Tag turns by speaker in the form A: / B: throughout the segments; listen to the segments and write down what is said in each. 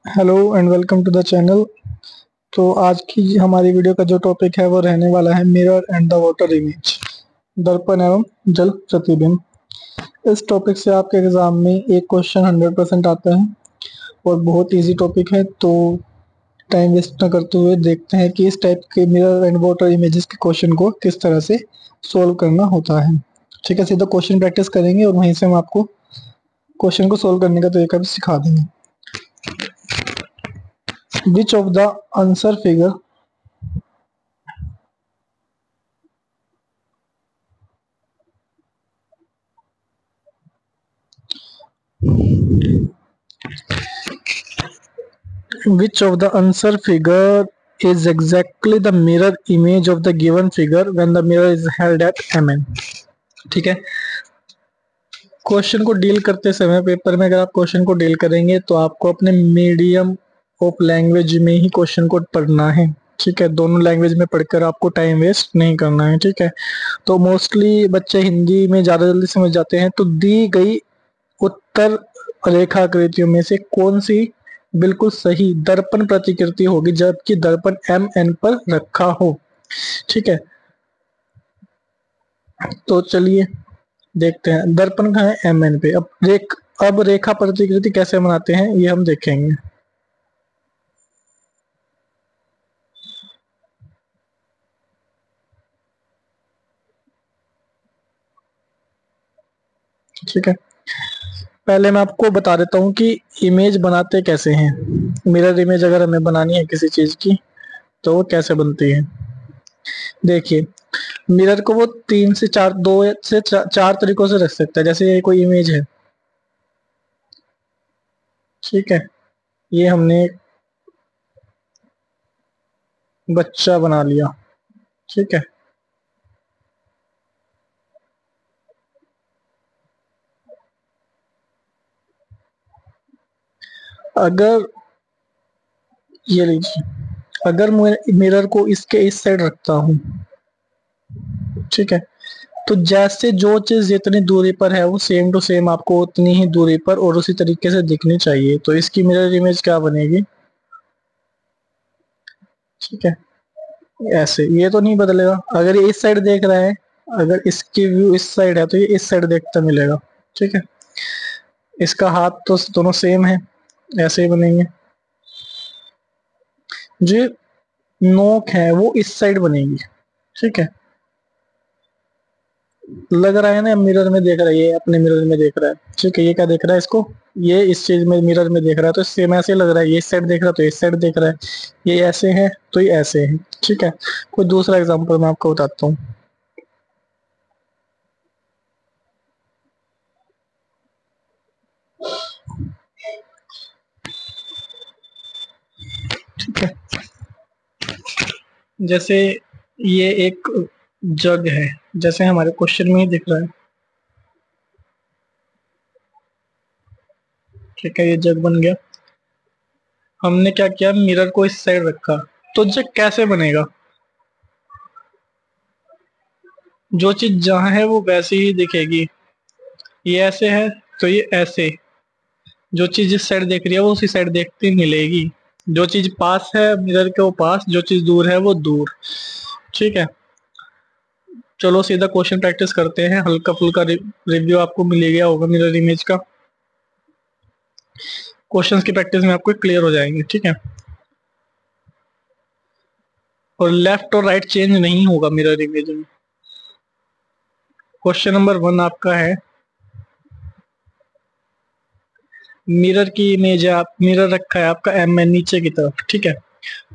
A: Hello and welcome to the channel. तो आज की हमारी वीडियो का जो टॉपिक है वो रहने वाला है mirror and the water image, दर्पण एवं जल प्रतिबिंब। इस टॉपिक से आपके एग्जाम में एक क्वेश्चन 100% आता है और बहुत इजी टॉपिक है। तो टाइम वेस्ट न करते हुए देखते हैं कि इस टाइप के मिरर एंड वाटर इमेजेस के क्वेश्चन को किस तरह से सोल्व करना होता है। ठीक है, सीधा क्वेश्चन प्रैक्टिस करेंगे और वहीं से हम आपको क्वेश्चन को सोल्व करने का तरीका भी सिखा देंगे। Which of the answer figure Which of the answer figure is exactly the mirror image of the given figure when the mirror is held at mn? ठीक है, क्वेश्चन को डील करते समय पेपर में अगर आप क्वेश्चन को डील करेंगे तो आपको अपने मीडियम ऑफ लैंग्वेज में ही क्वेश्चन को पढ़ना है। ठीक है, दोनों लैंग्वेज में पढ़कर आपको टाइम वेस्ट नहीं करना है। ठीक है, तो मोस्टली बच्चे हिंदी में ज्यादा जल्दी समझ जाते हैं। तो दी गई उत्तर रेखाकृतियों में से कौन सी बिल्कुल सही दर्पण प्रतिकृति होगी जबकि दर्पण एम एन पर रखा हो। ठीक है, तो चलिए देखते हैं दर्पण कहाँ है, एम एन पे। अब रेखा प्रतिकृति कैसे बनाते हैं ये हम देखेंगे। ठीक है, पहले मैं आपको बता देता हूँ कि इमेज बनाते कैसे हैं। मिरर इमेज अगर हमें बनानी है किसी चीज की तो वो कैसे बनती है। देखिए, मिरर को वो तीन से चार, चार तरीकों से रख सकता है। जैसे ये कोई इमेज है, ठीक है, ये हमने बच्चा बना लिया। ठीक है, अगर ये लीजिए, अगर मैं मिरर को इसके इस साइड रखता हूँ, ठीक है, तो जैसे जो चीज जितनी दूरी पर है वो सेम टू सेम आपको उतनी ही दूरी पर और उसी तरीके से दिखनी चाहिए। तो इसकी मिरर इमेज क्या बनेगी। ठीक है, ऐसे ये तो नहीं बदलेगा। अगर ये इस साइड देख रहा है, अगर इसकी व्यू इस साइड है तो ये इस साइड देखता मिलेगा। ठीक है, इसका हाथ तो दोनों सेम है, ऐसे ही बनेंगे। जो नोक है वो इस साइड बनेगी। ठीक है, लग रहा है ना, मिरर में देख रहा है, ये अपने मिरर में देख रहा है। ठीक है, ये क्या देख रहा है, इसको ये इस चीज में मिरर में देख रहा है तो सेम ऐसे लग रहा है। ये इस साइड देख रहा है तो इस साइड देख रहा है, ये ऐसे है तो ये ऐसे है। ठीक है, कोई दूसरा एग्जांपल मैं आपको बताता हूँ। ठीक है, जैसे ये एक जग है, जैसे हमारे क्वेश्चन में ही दिख रहा है। ठीक है, ये जग बन गया। हमने क्या किया, मिरर को इस साइड रखा, तो जग कैसे बनेगा। जो चीज जहां है वो वैसी ही दिखेगी। ये ऐसे है तो ये ऐसे, जो चीज जिस साइड देख रही है वो उसी साइड देखती मिलेगी। जो चीज पास है मिरर के वो पास, जो चीज दूर है वो दूर। ठीक है, चलो सीधा क्वेश्चन प्रैक्टिस करते हैं। हल्का फुल्का रिव्यू आपको मिल गया होगा मिरर इमेज का। क्वेश्चंस की प्रैक्टिस में आपको क्लियर हो जाएंगे। ठीक है, और लेफ्ट और राइट चेंज नहीं होगा मिरर इमेज में। क्वेश्चन नंबर 1 आपका है, मिरर की इमेज है, आप मिरर रखा है आपका एम में नीचे की तरफ। ठीक है,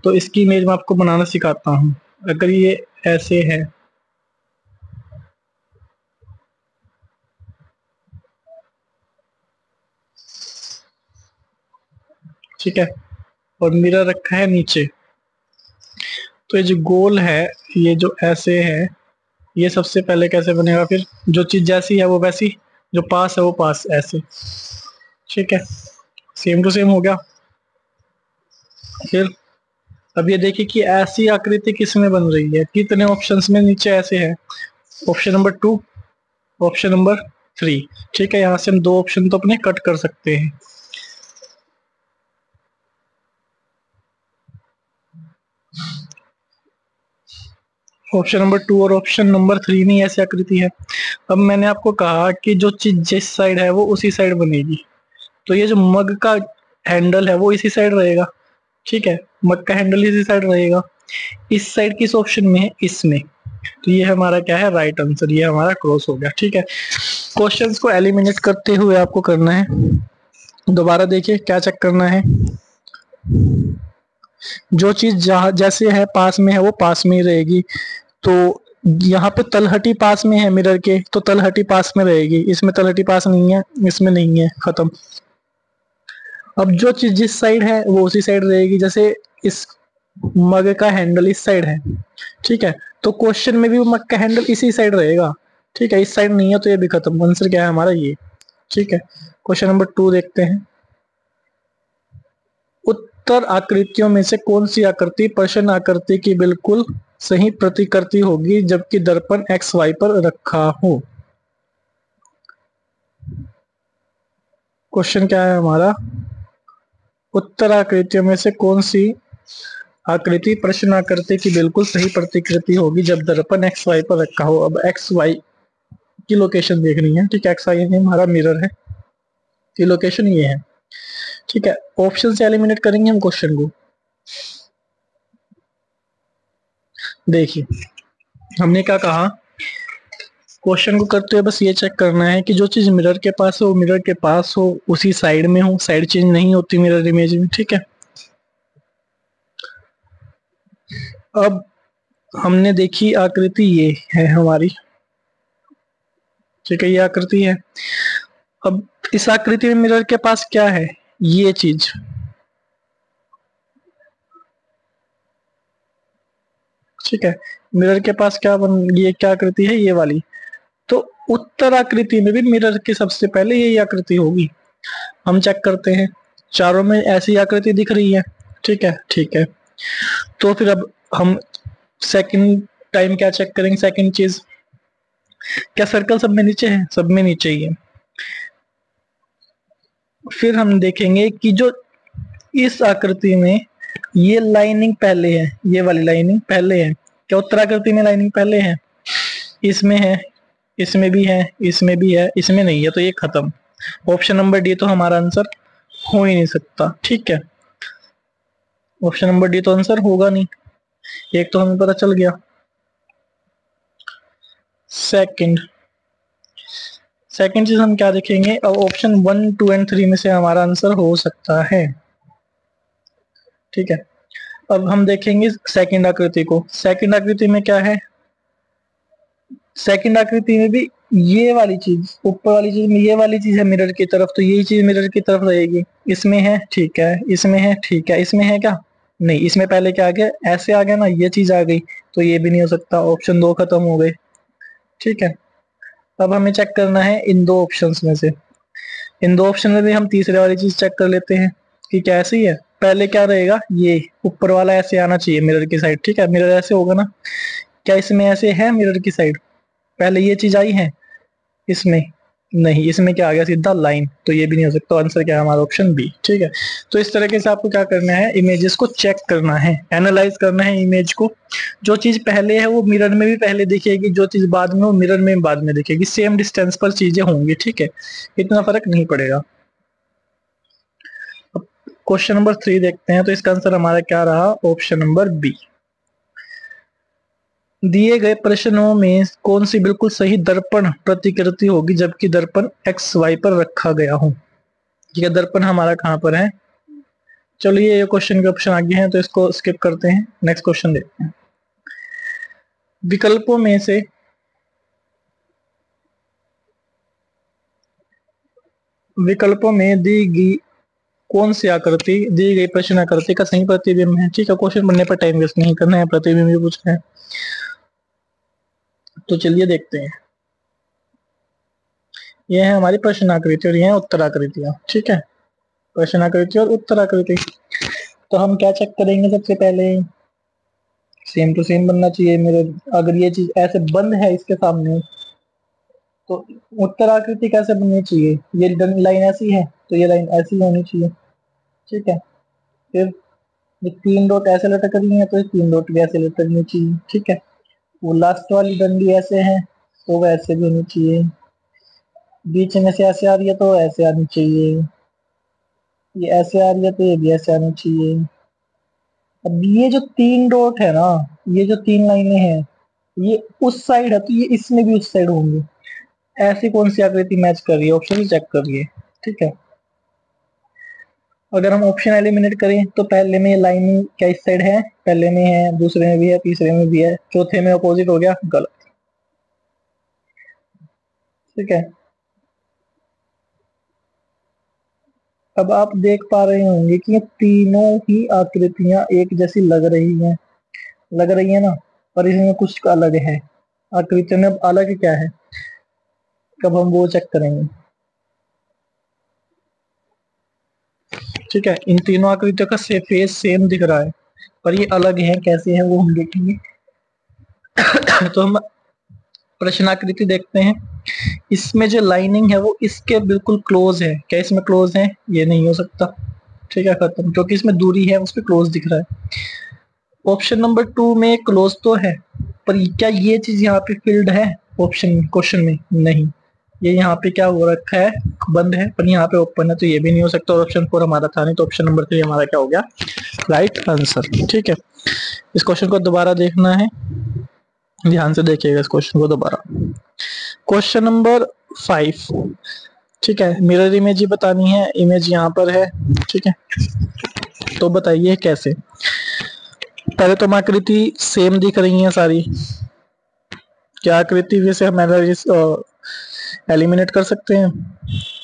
A: तो इसकी इमेज मैं आपको बनाना सिखाता हूँ। अगर ये ऐसे है, ठीक है, और मिरर रखा है नीचे, तो ये जो गोल है, ये जो ऐसे है, ये सबसे पहले कैसे बनेगा। फिर जो चीज जैसी है वो वैसी, जो पास है वो पास, ऐसे। ठीक है, सेम टू सेम हो गया। फिर अब ये देखिए कि ऐसी आकृति किस में बन रही है, कितने ऑप्शंस में नीचे ऐसे है। Option number 2, option number 3। ठीक है, यहाँ से हम दो ऑप्शन तो अपने कट कर सकते हैं। ऑप्शन नंबर 2 और ऑप्शन नंबर 3 में ऐसी आकृति है। अब मैंने आपको कहा कि जो चीज जिस साइड है वो उसी साइड बनेगी, तो ये जो मग का हैंडल है वो इसी साइड रहेगा। ठीक है, मग का हैंडल इसी साइड रहेगा। इस साइड किस ऑप्शन में है, इसमें, तो ये हमारा क्या है, राइट आंसर, ये हमारा क्रॉस हो गया। ठीक है, क्वेश्चंस को एलिमिनेट करते हुए आपको करना है। दोबारा देखिए क्या चेक करना है। जो चीज जहां जैसे है पास में है वो पास में ही रहेगी। तो यहाँ पे तलहटी पास में है मिरर के, तो तलहटी पास में रहेगी। इसमें तलहटी पास नहीं है, इसमें नहीं है, खत्म। अब जो चीज जिस साइड है वो उसी साइड रहेगी। जैसे इस मग का हैंडल इस साइड है, ठीक है, तो क्वेश्चन में भी वो मग का हैंडल इसी साइड रहेगा। ठीक है, इस साइड नहीं है तो ये भी खत्म। आंसर क्या है हमारा, ये। ठीक है, क्वेश्चन नंबर 2 देखते हैं। उत्तर आकृतियों में से कौन सी आकृति प्रश्न आकृति की बिल्कुल सही प्रतिकृति होगी जबकि दर्पण एक्स वाई पर रखा हो। क्वेश्चन क्या है हमारा, उत्तर आकृतियों में से कौन सी आकृति प्रश्न आकृति की बिल्कुल सही प्रतिकृति होगी जब दर्पण एक्स वाई पर रखा हो। अब एक्स वाई की लोकेशन देखनी है। ठीक है, एक्स वाई हमारा मिरर है, की लोकेशन ये है। ठीक है, ऑप्शन से एलिमिनेट करेंगे हम क्वेश्चन को। देखिए हमने क्या कहा, क्वेश्चन को करते हुए बस ये चेक करना है कि जो चीज मिरर के पास हो वो मिरर के पास हो, उसी साइड में हो, साइड चेंज नहीं होती मिरर इमेज में। ठीक है, अब हमने देखी आकृति ये है हमारी। ठीक है, ये आकृति है। अब इस आकृति में मिरर के पास क्या है, ये चीज। ठीक है, मिरर के पास क्या ये क्या आकृति है, ये वाली। तो उत्तर आकृति में भी मिरर की सबसे पहले यही आकृति होगी। हम चेक करते हैं, चारों में ऐसी आकृति दिख रही है। ठीक है, ठीक है, तो फिर अब हम सेकंड टाइम क्या चेक करेंगे, सेकंड चीज, क्या सर्कल सब में नीचे है, सब में नीचे ही है। फिर हम देखेंगे कि जो इस आकृति में ये लाइनिंग पहले है, ये वाली लाइनिंग पहले है। क्या उत्तर आकृति में लाइनिंग पहले है, इसमें है, इसमें भी है, इसमें भी है, इसमें नहीं है, तो ये खत्म। ऑप्शन नंबर डी तो हमारा आंसर हो ही नहीं सकता। ठीक है, ऑप्शन नंबर डी तो आंसर होगा नहीं, एक तो हमें पता चल गया। सेकंड सेकंड चीज हम क्या देखेंगे, अब ऑप्शन 1, 2 एंड 3 में से हमारा आंसर हो सकता है। ठीक है, अब हम देखेंगे सेकंड आकृति को। सेकंड आकृति में क्या है, सेकंड आकृति में भी ये वाली चीज, ऊपर वाली चीज में ये वाली चीज है मिरर की तरफ, तो यही चीज मिरर की तरफ रहेगी। इसमें है, ठीक है, इसमें है, ठीक है, इसमें है क्या, नहीं, इसमें पहले क्या आ गया, ऐसे आ गया ना, ये चीज आ गई, तो ये भी नहीं हो सकता। ऑप्शन 2 खत्म हो गए। ठीक है, अब हमें चेक करना है इन दो ऑप्शंस में से। इन दो ऑप्शन में भी हम तीसरे वाली चीज चेक कर लेते हैं कि क्या ऐसी है। पहले क्या रहेगा, ये ऊपर वाला ऐसे आना चाहिए मिरर की साइड। ठीक है, मिरर ऐसे होगा ना, क्या इसमें ऐसे है मिरर की साइड, पहले ये चीज आई है, इसमें नहीं, इसमें क्या आ गया, सीधा लाइन, तो ये भी नहीं हो सकता। आंसर क्या है हमारा, ऑप्शन बी। ठीक है, तो इस तरीके से आपको क्या करना है, इमेजेस को चेक करना है, एनालाइज करना है इमेज को। जो चीज पहले है वो मिरर में भी पहले दिखेगी, जो चीज बाद में वो मिरर में बाद में दिखेगी। सेम डिस्टेंस पर चीजें होंगी। ठीक है, इतना फर्क नहीं पड़ेगा। अब क्वेश्चन नंबर 3 देखते हैं, तो इसका आंसर हमारा क्या रहा, ऑप्शन नंबर बी। दिए गए प्रश्नों में कौन सी बिल्कुल सही दर्पण प्रतिकृति होगी जबकि दर्पण एक्स वाई पर रखा गया हो। ठीक है, दर्पण हमारा कहाँ पर है। चलिए ये क्वेश्चन के ऑप्शन आगे हैं तो इसको स्किप करते हैं, नेक्स्ट क्वेश्चन देखते हैं। विकल्पों में से विकल्पों में दी गई कौन सी आकृति दी गई प्रश्न आकृति का सही प्रतिबिंब है। ठीक है, क्वेश्चन पढ़ने पर टाइम वेस्ट नहीं करना है, प्रतिबिंब भी पूछ रहे हैं, तो चलिए देखते हैं। ये है हमारी प्रश्न आकृति और ये है उत्तर आकृतियां। ठीक है, प्रश्न आकृति और उत्तर आकृति। तो हम क्या चेक करेंगे, सबसे पहले सेम टू सेम बनना चाहिए मेरे। अगर ये चीज ऐसे बंद है इसके सामने, तो उत्तर आकृति कैसे बननी चाहिए, ये लाइन ऐसी है तो ये लाइन ऐसी होनी चाहिए। ठीक है, फिर ये 3 डॉट ऐसे लटक रही है तो ये 3 डॉट भी ऐसे लटकनी चाहिए, ठीक है। वो लास्ट वाली डंडी ऐसे है तो वैसे भी होनी चाहिए, बीच में से ऐसे आ रही है तो ऐसे आनी चाहिए, ये ऐसे आ रही है तो ये भी ऐसे आनी चाहिए। अब ये जो 3 डॉट है ना, ये जो 3 लाइनें हैं, ये उस साइड है तो ये इसमें भी उस साइड होंगे। ऐसी कौन सी आकृति मैच कर रही है, ऑप्शन चेक करिए, ठीक है। अगर हम ऑप्शन एलिमिनेट करें तो पहले में लाइन क्या इस साइड है, पहले में है, दूसरे में भी है, तीसरे में भी है, चौथे में अपोजिट हो गया, गलत, ठीक है। अब आप देख पा रहे होंगे कि ये तीनों ही आकृतियां एक जैसी लग रही है ना, पर इसमें कुछ अलग है। आकृतियों में अब अलग क्या है, कब हम वो चेक करेंगे, ठीक है। इन तीनों आकृतियों का फेस सेम दिख रहा है, पर ये अलग है, कैसे है वो हम देखेंगे। तो हम प्रश्नाकृति देखते हैं। इसमें जो लाइनिंग है वो इसके बिल्कुल क्लोज है, क्या इसमें क्लोज है, ये नहीं हो सकता, ठीक है, खत्म, क्योंकि इसमें दूरी है उस पर क्लोज दिख रहा है। ऑप्शन नंबर 2 में क्लोज तो है, पर क्या ये चीज यहाँ पे फिल्ड है, ऑप्शन क्वेश्चन में नहीं, ये यहाँ पे क्या हो रखा है, बंद है, पर यहाँ पे ओपन है, तो ये भी नहीं हो सकता। और ऑप्शन 4 हमारा था नहीं, तो ऑप्शन नंबर 3 हमारा क्या हो गया, राइट आंसर, ठीक है। इस क्वेश्चन को दोबारा देखना है, ध्यान से देखिएगा इस क्वेश्चन को दोबारा। क्वेश्चन नंबर 5, ठीक है, मिरर इमेज ही बतानी है, इमेज यहाँ पर है, ठीक है। तो बताइए कैसे। पहले तो हम आकृति सेम दिख रही है सारी, क्या आकृति वैसे हम एलिमिनेट कर सकते हैं,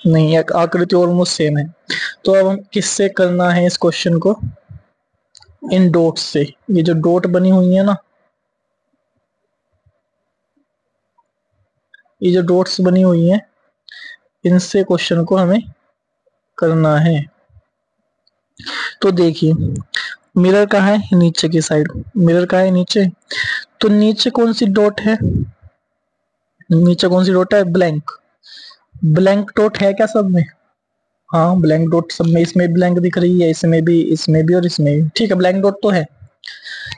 A: नहीं, आकृति ऑलमोस्ट सेम है। तो अब हम किससे करना है इस क्वेश्चन को, इन डॉट से, ये जो डॉट बनी हुई है ना, ये जो डॉट्स बनी हुई है, इनसे क्वेश्चन को हमें करना है। तो देखिए, मिरर कहाँ है, नीचे की साइड, मिरर कहाँ है, नीचे, तो नीचे कौन सी डॉट है, नीचे कौन सी डॉट है, ब्लैंक, ब्लैंक डॉट है क्या सब में, हाँ ब्लैंक डॉट सब में, इसमें ब्लैंक दिख रही है, इसमें भी और इसमें भी, ठीक है, ब्लैंक डॉट तो है।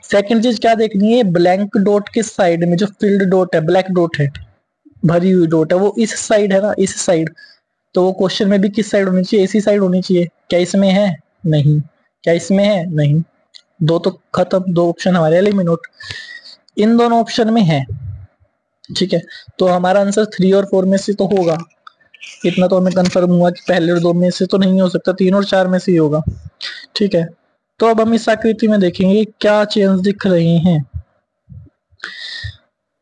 A: सेकंड चीज क्या देखनी है, ब्लैंक डॉट के साइड में जो फिल्ड डॉट है, ब्लैक डॉट है, भरी हुई डॉट है, वो इस साइड है ना, इस साइड, तो वो क्वेश्चन में भी किस साइड होनी चाहिए, इसी साइड होनी चाहिए, क्या इसमें है, नहीं, क्या इसमें है, नहीं, दो तो खत्म, दो ऑप्शन हमारे एलिमिनेट, इन दोनों ऑप्शन में है, ठीक है। तो हमारा आंसर 3 और 4 में से तो होगा, इतना तो हमें कंफर्म हुआ कि पहले और 2 में से तो नहीं हो सकता, 3 और 4 में से ही होगा, ठीक है। तो अब हम इस आकृति में देखेंगे क्या चेंज दिख रहे हैं।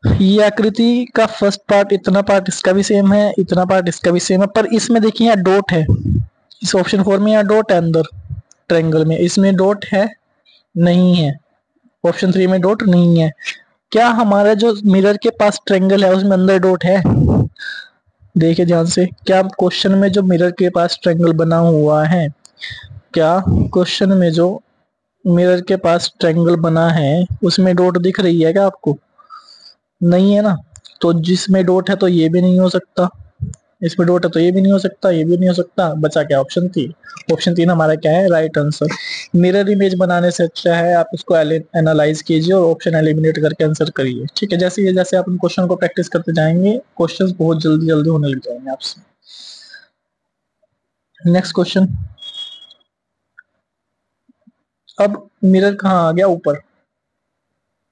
A: ये आकृति का फर्स्ट पार्ट, इतना पार्ट इसका भी सेम है, इतना पार्ट इसका भी सेम है, पर इसमें देखिए यहाँ डॉट है, इस ऑप्शन 4 में यहाँ डॉट है अंदर ट्रायंगल में, इसमें डॉट है नहीं है, ऑप्शन 3 में डॉट नहीं है। क्या हमारा जो मिरर के पास ट्रायंगल है उसमें अंदर डॉट है, देखिए ध्यान से, क्या क्वेश्चन में जो मिरर के पास ट्रायंगल बना हुआ है, क्या क्वेश्चन में जो मिरर के पास ट्रायंगल बना है उसमें डॉट दिख रही है क्या आपको, नहीं है ना, तो जिसमें डॉट है तो ये भी नहीं हो सकता, इसमें डॉट है तो ये भी नहीं हो सकता, ये भी नहीं हो सकता, बचा क्या, ऑप्शन 3, ऑप्शन 3 हमारा क्या है, राइट आंसर। मिरर इमेज बनाने से अच्छा है आप इसको एनालाइज कीजिए और ऑप्शन एलिमिनेट करके आंसर करिए, ठीक है। जैसे आप क्वेश्चन को प्रैक्टिस करते जाएंगे, क्वेश्चंस बहुत जल्दी जल्दी होने लग जाएंगे आपसे। नेक्स्ट क्वेश्चन, अब मिरर कहाँ आ गया, ऊपर,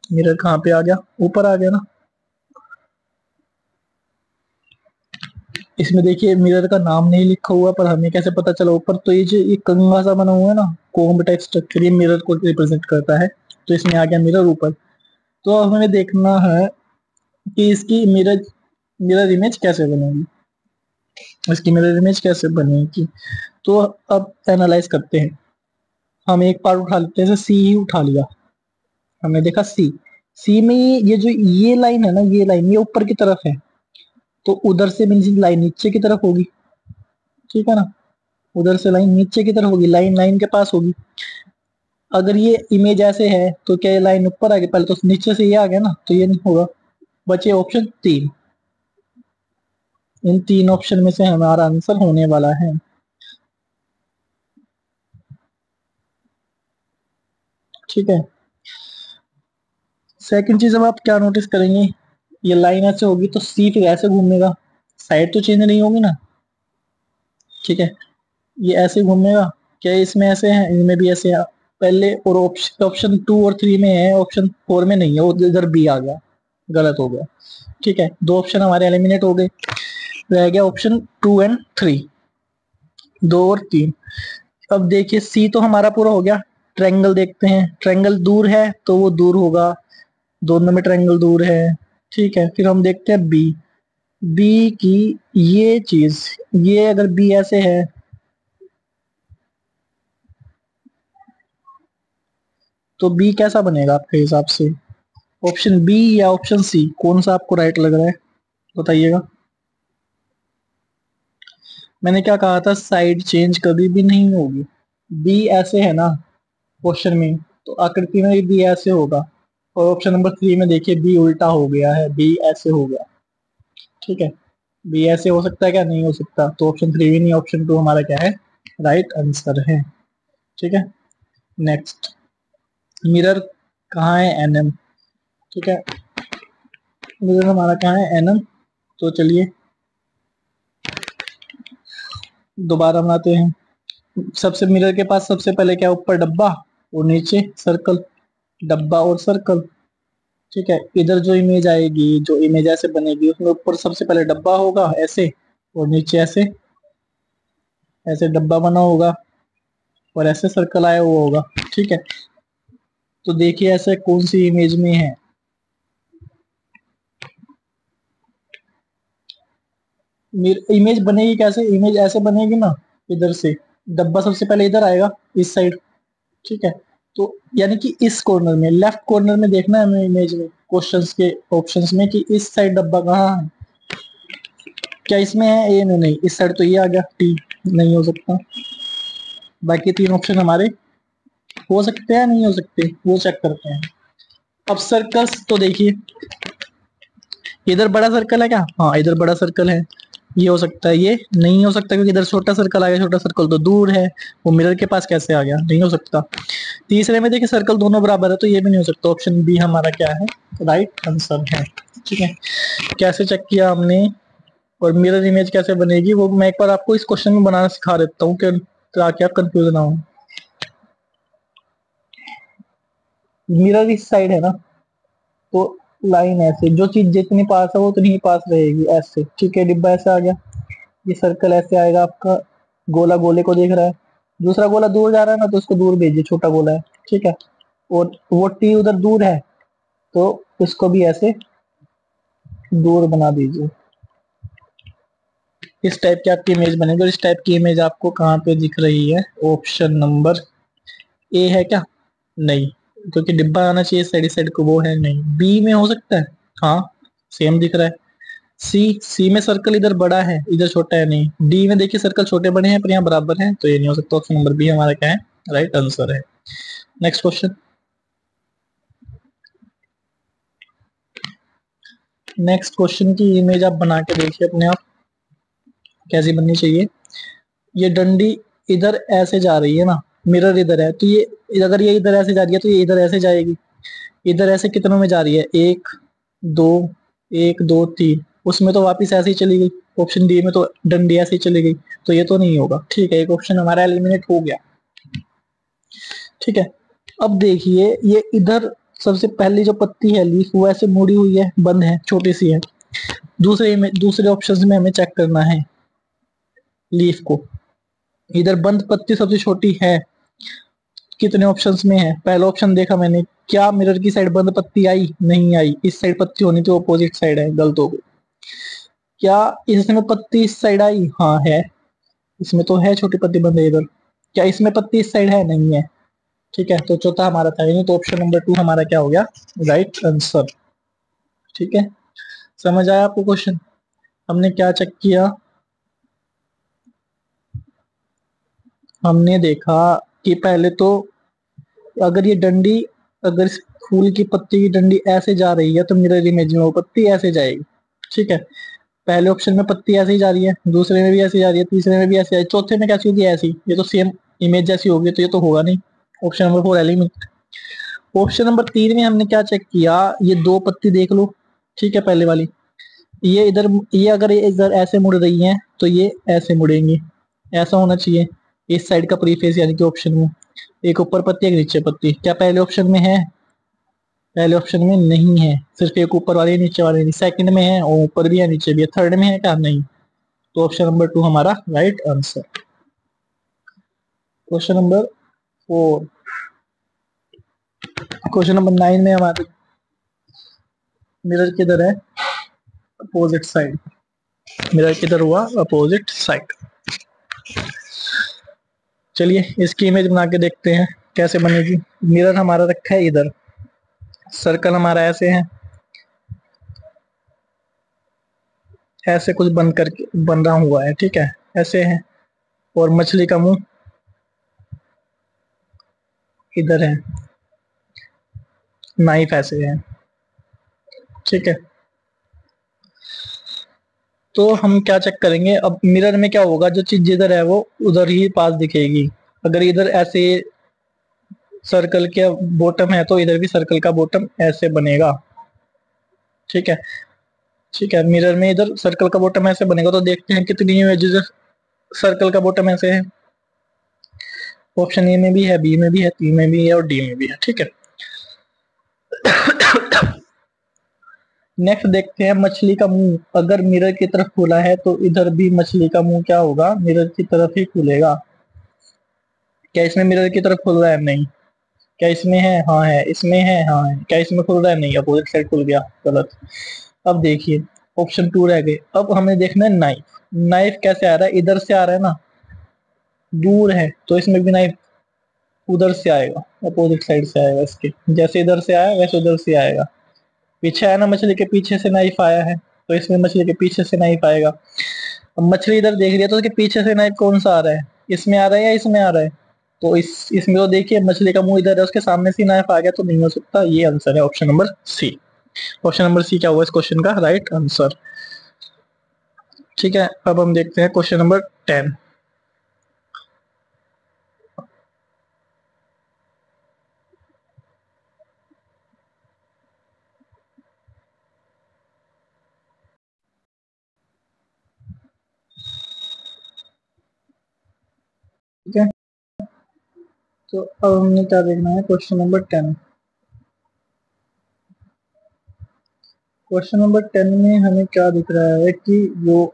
A: मिरर कहाँ पे आ गया, ऊपर आ गया ना। इसमें देखिए मिरर का नाम नहीं लिखा हुआ, पर हमें कैसे पता चला ऊपर, तो ये जो ये कंघा सा बना हुआ है ना, कोम्ब टाइप स्ट्रक्चर, ये मिरर को रिप्रेजेंट करता है, तो इसमें आ गया मिरर ऊपर। तो अब हमें देखना है कि इसकी मिरर मिरर इमेज कैसे बनेगी, इसकी मिरर इमेज कैसे बनेगी। तो अब एनालाइज करते हैं, हम एक पार्ट उठा लेते हैं, जैसे सी ही उठा लिया, हमने देखा सी, सी में ये जो ये लाइन है ना, ये लाइन ये ऊपर की तरफ है, तो उधर से मीन्स लाइन नीचे की तरफ होगी, ठीक है ना, उधर से लाइन नीचे की तरफ होगी, लाइन लाइन के पास होगी। अगर ये इमेज ऐसे है तो क्या ये लाइन ऊपर आ गई, पहले तो नीचे से ये आ गया ना, तो ये नहीं होगा, बचे ऑप्शन 3, इन 3 ऑप्शन में से हमारा आंसर होने वाला है। ठीक है। सेकंड चीज अब आप क्या नोटिस करेंगे, ये लाइन ऐसे होगी तो सी फिर ऐसे घूमेगा, साइड तो चेंज नहीं होगी ना, ठीक है। ये ऐसे घूमेगा, क्या इसमें ऐसे है, इनमें भी ऐसे है पहले, और ऑप्शन 2 और 3 में है, ऑप्शन 4 में नहीं है, वो इधर बी आ गया, गलत हो गया, ठीक है। दो ऑप्शन हमारे एलिमिनेट हो गए, रह गया ऑप्शन 2 और 3, 2 और 3। अब देखिए सी तो हमारा पूरा हो गया। ट्रायंगल देखते हैं, ट्रायंगल दूर है तो वो दूर होगा, दोनों में ट्रायंगल दूर है, ठीक है। फिर हम देखते हैं बी, बी की ये चीज, ये अगर बी ऐसे है तो बी कैसा बनेगा आपके हिसाब से, ऑप्शन बी या ऑप्शन सी, कौन सा आपको राइट लग रहा है बताइएगा। मैंने क्या कहा था, साइड चेंज कभी भी नहीं होगी। बी ऐसे है ना क्वेश्चन में, तो आकृति में भी बी ऐसे होगा, और ऑप्शन नंबर 3 में देखिए बी उल्टा हो गया है, बी ऐसे हो गया, ठीक है। बी ऐसे हो सकता है क्या, नहीं हो सकता, तो ऑप्शन 3 भी नहीं, ऑप्शन 2 हमारा क्या है, राइट आंसर है, ठीक है। नेक्स्ट, मिरर कहाँ है, एनएम, ठीक है। मिरर हमारा कहाँ है, एनएम। तो चलिए दोबारा बनाते हैं। सबसे मिरर के पास सबसे पहले क्या, ऊपर डब्बा और नीचे सर्कल, डब्बा और सर्कल, ठीक है। इधर जो इमेज आएगी, जो इमेज ऐसे बनेगी, उसमें ऊपर सबसे पहले डब्बा होगा ऐसे, और नीचे ऐसे, ऐसे डब्बा बना होगा, और ऐसे सर्कल आया हुआ होगा, ठीक है। तो देखिए ऐसे कौन सी इमेज में है, इमेज बनेगी कैसे, इमेज ऐसे बनेगी ना, इधर से डब्बा सबसे पहले इधर आएगा इस साइड, ठीक है। तो यानी कि इस कॉर्नर में, लेफ्ट कॉर्नर में देखना है हमें इमेज में, क्वेश्चंस के ऑप्शंस में, कि इस साइड डब्बा कहाँ है, क्या इसमें है, ए में नहीं, इस साइड तो ये आ गया, टी नहीं हो सकता। बाकी 3 ऑप्शन हमारे हो सकते हैं, नहीं हो सकते, वो चेक करते हैं। अब सर्कल्स तो देखिए, इधर बड़ा सर्कल है क्या, हाँ इधर बड़ा सर्कल है, ये हो सकता है, ये नहीं हो सकता क्योंकि इधर छोटा सर्कल आ गया, छोटा सर्कल तो दूर है, वो मिरर के पास कैसे आ गया, नहीं हो सकता। तीसरे में देखिए सर्कल दोनों बराबर है, तो ये भी नहीं हो सकता, ऑप्शन बी हमारा क्या है, राइट आंसर है, ठीक है। कैसे चेक किया हमने, और मिरर इमेज कैसे बनेगी वो मैं एक बार आपको इस क्वेश्चन में बनाना सिखा देता हूँ, ताकि आप कंफ्यूज ना हो। मिरर इस साइड है ना, तो लाइन ऐसे, जो चीज जितनी पास है वो उतनी ही पास रहेगी, ऐसे, ठीक है। डिब्बा ऐसे आ गया, ये सर्कल ऐसे आएगा आपका, गोला गोले को देख रहा है, दूसरा गोला दूर जा रहा है ना, तो उसको दूर भेजिए, छोटा गोला है, ठीक है। और वो टी उधर दूर है, तो इसको भी ऐसे दूर बना दीजिए। इस टाइप की आपकी इमेज बनेगी, और इस टाइप की इमेज आपको कहाँ पे दिख रही है, ऑप्शन नंबर ए है क्या, नहीं, क्योंकि डिब्बा आना चाहिए साइड साइड को, वो है नहीं। बी में हो सकता है, हाँ सेम दिख रहा है। सी में सर्कल इधर बड़ा है, इधर छोटा है, नहीं। डी में देखिए सर्कल छोटे बड़े हैं पर यहाँ बराबर है, तो ये नहीं हो सकता, ऑप्शन नंबर बी हमारा क्या है, राइट आंसर है। नेक्स्ट क्वेश्चन, नेक्स्ट क्वेश्चन की इमेज आप बना के देखिए अपने आप कैसी बननी चाहिए। ये डंडी इधर ऐसे जा रही है ना, मिरर इधर है, तो ये अगर ये इधर ऐसे जा रही है तो ये इधर ऐसे जाएगी, इधर ऐसे कितनों में जा रही है, एक दो, एक दो तीन, उसमें तो वापिस ऐसे ही चली गई, ऑप्शन डी में तो डंडी ऐसे ही चली गई, तो ये तो नहीं होगा, ठीक है। एक ऑप्शन हमारा एलिमिनेट हो गया, ठीक है। अब देखिए ये इधर सबसे पहली जो पत्ती है लीफ, वो ऐसे मुड़ी हुई है, बंद है, छोटी सी है। दूसरे ऑप्शन में हमें चेक करना है लीफ को, इधर बंद पत्ती सबसे छोटी है, कितने ऑप्शंस में है, पहला ऑप्शन देखा मैंने, क्या मिरर की साइड बंद पत्ती आई, नहीं आई, इस साइड पत्ती होनी थी, अपोजिट साइड है, गलत हो गई। क्या इसमें पत्ती इस साइड आई, हाँ है, इसमें तो है छोटी पत्ती बंद है इधर। क्या इसमें पत्ती इस साइड है, नहीं है, ठीक है। तो चौथा हमारा था नहीं, तो ऑप्शन नंबर 2 हमारा क्या हो गया, राइट आंसर, ठीक है। समझ आया आपको क्वेश्चन, हमने क्या चेक किया, हमने देखा कि पहले तो अगर ये डंडी, अगर इस फूल की पत्ती की डंडी ऐसे जा रही है तो मिरर इमेज में वो पत्ती ऐसे जाएगी, ठीक है। पहले ऑप्शन में पत्ती ऐसे ही जा रही है, दूसरे में भी ऐसे जा रही है, तीसरे में भी ऐसे है, चौथे में कैसी होगी, ऐसी, ये तो सेम इमेज जैसी होगी, तो ये तो होगा नहीं, option number 4 eliminate. Option number 3 में हमने क्या चेक किया, ये दो पत्ती देख लो, ठीक है, पहले वाली, ये इधर, ये अगर ये इधर ऐसे मुड़ रही है तो ये ऐसे मुड़ेंगी, ऐसा होना चाहिए इस साइड का प्रीफेस, यानी कि ऑप्शन में एक ऊपर पत्ती एक नीचे पत्ती। क्या पहले ऑप्शन में है? पहले ऑप्शन में नहीं है, सिर्फ एक ऊपर वाली नीचे वाली नहीं। सेकंड में है और ऊपर भी है नीचे भी है। थर्ड में है क्या? नहीं। तो ऑप्शन नंबर 2 हमारा right answer. Question number 4। Question number 9 में हमारे मिरर किधर है? Opposite side. मिरर किधर हुआ? Opposite side. चलिए इसकी इमेज बना के देखते हैं कैसे बनेगी। मिरर हमारा रखा है इधर, सर्कल हमारा ऐसे है, ऐसे कुछ बन करके बन रहा हुआ है, ठीक है, ऐसे है। और मछली का मुंह इधर है, नाइफ ऐसे है, ठीक है। तो हम क्या चेक करेंगे अब, मिरर में क्या होगा, जो चीज जिधर है वो उधर ही पास दिखेगी। अगर इधर ऐसे सर्कल के बॉटम है तो इधर भी सर्कल का बॉटम ऐसे बनेगा, ठीक है। ठीक है, मिरर में इधर सर्कल का बॉटम ऐसे बनेगा। तो देखते हैं कितनी इमेजेस सर्कल का बॉटम ऐसे है। ऑप्शन ए में भी है, बी में भी है, सी में भी है और डी में भी है, ठीक है। नेक्स्ट देखते हैं मछली का मुंह अगर मिरर की तरफ खुला है तो इधर भी मछली का मुंह क्या होगा? मिरर की तरफ ही खुलेगा। क्या इसमें मिरर की तरफ खुल रहा है? नहीं। क्या इसमें है? हाँ है। इसमें है? हाँ है। क्या इसमें खुल रहा है? नहीं, अपोजिट साइड खुल गया, गलत। अब देखिए ऑप्शन 2 रह गए। अब हमें देखना है नाइफ। नाइफ कैसे आ रहा है? इधर से आ रहा है ना, दूर है तो इसमें भी नाइफ उधर से आएगा, अपोजिट साइड से आएगा इसके। जैसे इधर से आया वैसे उधर से आएगा। पीछे है ना, मछली के पीछे से नाइफ आया है तो इसमें मछली के पीछे से नाइफ आएगा। अब मछली इधर देख रही है तो उसके पीछे से नाइफ कौन सा आ रहा है? इसमें आ रहा है या इसमें आ रहा है? तो इसमें तो देखिए मछली का मुंह इधर है, उसके सामने से नाइफ आ गया, तो नहीं हो सकता। ये आंसर है option number C. Option number C क्या हुआ इस क्वेश्चन का राइट आंसर। ठीक है, अब हम देखते हैं क्वेश्चन नंबर 10। ठीक है, तो अब हमने क्या देखना है, क्वेश्चन नंबर 10। क्वेश्चन नंबर 10 में हमें क्या दिख रहा है कि जो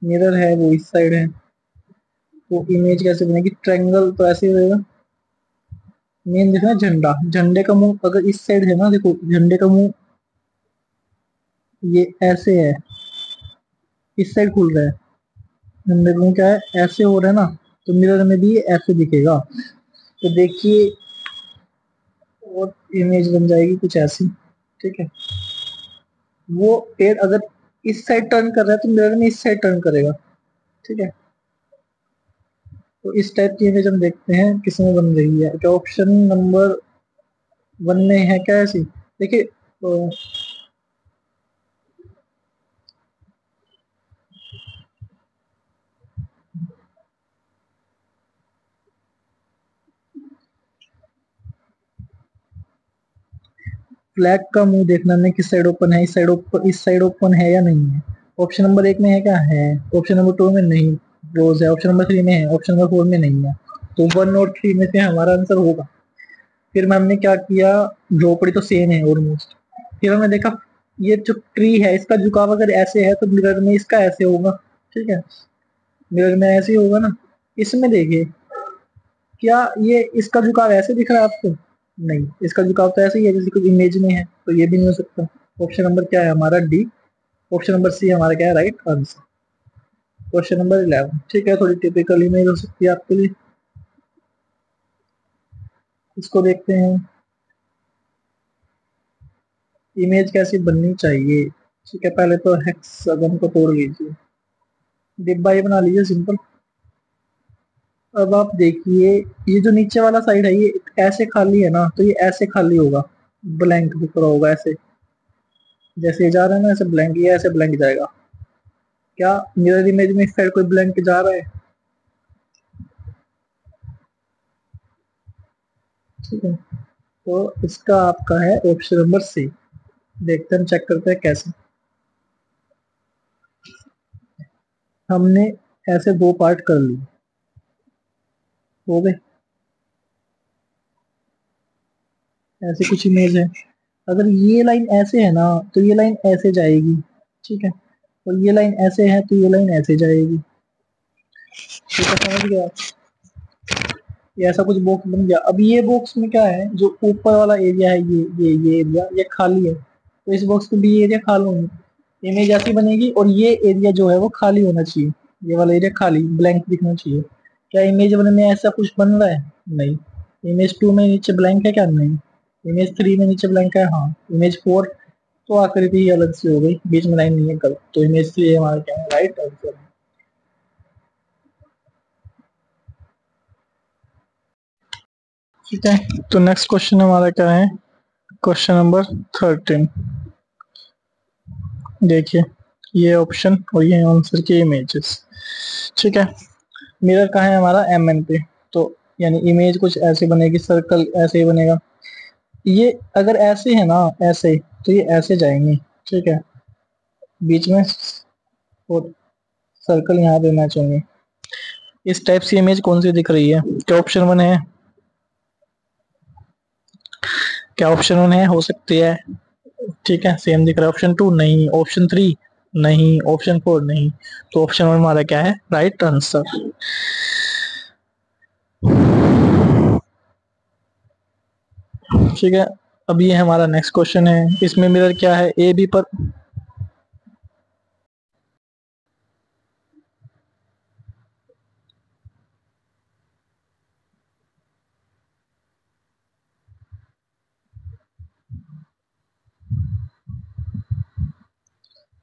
A: मिरर है वो इस साइड है, तो इमेज कैसे बनेगी? ट्रायंगल तो ऐसे ही रहेगा। मेन देखना झंडा, झंडे का मुंह अगर इस साइड है ना, देखो झंडे का मुंह ये ऐसे है, इस साइड खुल रहा है। झंडे का मुंह क्या है? ऐसे हो रहा है ना, तो मिरर में भी ये ऐसे दिखेगा। तो देखिए और इमेज बन जाएगी कुछ ऐसी, ठीक है। वो पेड़ अगर इस साइड टर्न कर रहा है तो मिरर में इस साइड टर्न करेगा, ठीक है। तो इस टाइप की इमेज हम देखते हैं किसमें बन रही है। क्या ऑप्शन नंबर 1 में है क्या ऐसी? देखिए फ्लैग का मुंह देखना हमने किस साइड ओपन है, इस साइड ओपन है या नहीं है। ऑप्शन नंबर 1 में है क्या? है। ऑप्शन नंबर 2 में नहीं, रोज है। ऑप्शन नंबर 3 में है, ऑप्शन नंबर 4 में नहीं है। तो 1 और 3 में से हमारा आंसर होगा। फिर हमने क्या किया, झोपड़ी तो सेम है ऑलमोस्ट। फिर हमने देखा ये जो ट्री है इसका झुकाव अगर ऐसे है तो मिरर में इसका ऐसे होगा, ठीक है। मिरर में ऐसे ही होगा ना। इसमें देखिए क्या ये इसका झुकाव ऐसे दिख रहा है आपको? नहीं, इसका झुकाव तो ऐसे ही है जैसे कुछ इमेज में है, तो ये भी नहीं हो सकता। ऑप्शन नंबर क्या है हमारा? डी। ऑप्शन नंबर सी हमारा क्या है राइट आंसर। क्वेश्चन नंबर 11, ठीक है, थोड़ी टिपिकल इमेज हो सकती है आपके लिए। इसको देखते हैं इमेज कैसी बननी चाहिए। ठीक है, पहले तो हेक्सागन को तोड़ लीजिए, डिब्बा ये बना लीजिए सिंपल। अब आप देखिए ये जो नीचे वाला साइड है ये ऐसे खाली है ना, तो ये ऐसे खाली होगा, ब्लैंक दिख रहा होगा ऐसे। जैसे ये जा रहा है ना ऐसे ब्लैंक, ये ऐसे ब्लैंक जाएगा। क्या मिरर इमेज में इस साइड कोई ब्लैंक जा रहा है? ठीक है, तो इसका आपका है ऑप्शन नंबर सी। देखते हैं, चेक करते हैं कैसे। हमने ऐसे दो पार्ट कर लिए, हो गए, ऐसे कुछ इमेज है। अगर ये लाइन ऐसे है ना तो ये लाइन ऐसे जाएगी, ठीक है, और ये लाइन ऐसे है तो ये लाइन ऐसे जाएगी। ठीक है, समझ गया। ये ऐसा कुछ बॉक्स बन गया। अब ये बॉक्स में क्या है, जो ऊपर वाला एरिया है, ये एरिया ये खाली है, तो इस बॉक्स में भी ये एरिया खाली होगा, इमेज ऐसी बनेगी, और ये एरिया जो है वो खाली होना चाहिए, ये वाला एरिया खाली ब्लैंक दिखना चाहिए। क्या इमेज वन में ऐसा कुछ बन रहा है? नहीं। इमेज टू में नीचे ब्लैंक है क्या? नहीं। इमेज थ्री में नीचे ब्लैंक है, हाँ। इमेज फोर तो आकृति ही अलग से हो गई, बीच में लाइन नहीं है, गलत। तो इमेज थ्री हमारा क्या है? Right answer. ठीक है, तो नेक्स्ट क्वेश्चन हमारा क्या है? Question number 13। देखिए, ये ऑप्शन और ये आंसर के इमेजेस। ठीक है, मिरर कहाँ है हमारा? एम एन पे। तो यानी इमेज कुछ ऐसे बनेगी, सर्कल ऐसे ही बनेगा। ये अगर ऐसे है ना, ऐसे, तो ये ऐसे जाएंगे, ठीक है, बीच में, और सर्कल यहाँ पे मैच होंगे। इस टाइप से इमेज कौन सी दिख रही है? क्या ऑप्शन वन है? क्या ऑप्शन वन है? हो सकती है, ठीक है, सेम दिख रहा है। ऑप्शन टू नहीं, ऑप्शन थ्री नहीं, ऑप्शन फोर नहीं। तो ऑप्शन वन हमारा क्या है? Right answer. ठीक है, अब ये हमारा नेक्स्ट क्वेश्चन है। इसमें मिरर क्या है? ए बी पर।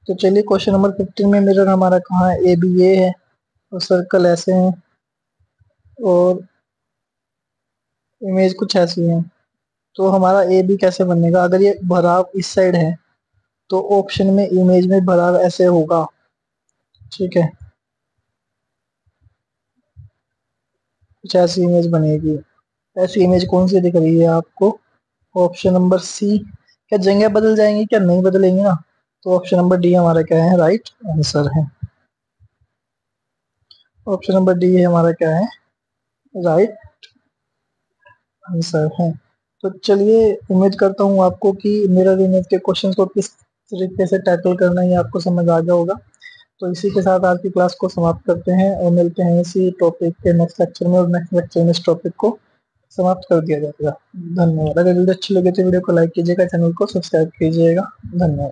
A: तो चलिए, क्वेश्चन नंबर 15 में मिरर हमारा कहाँ है? ए बी ये है, और सर्कल ऐसे हैं, और इमेज कुछ ऐसी है। तो हमारा ए बी कैसे बनेगा? अगर ये भराव इस साइड है तो ऑप्शन में इमेज में भराव ऐसे होगा, ठीक है, कुछ ऐसी इमेज बनेगी। ऐसी इमेज कौन सी दिख रही है आपको? Option number C. क्या जगह बदल जाएंगी? क्या नहीं बदलेंगे ना। तो ऑप्शन नंबर डी हमारा क्या है? राइट आंसर है। ऑप्शन नंबर डी हमारा क्या है? राइट आंसर है। तो चलिए, उम्मीद करता हूँ आपको कि मिरर इमेज के क्वेश्चन को किस तरीके से टैकल करना है आपको समझ आ गया होगा। तो इसी के साथ आज की क्लास को समाप्त करते हैं, और मिलते हैं इसी टॉपिक के नेक्स्ट लेक्चर में, और नेक्स्ट लेक्चर में इस टॉपिक को समाप्त कर दिया जाएगा। धन्यवाद। अगर वीडियो अच्छी लगे तो वीडियो को लाइक कीजिएगा, चैनल को सब्सक्राइब कीजिएगा। धन्यवाद।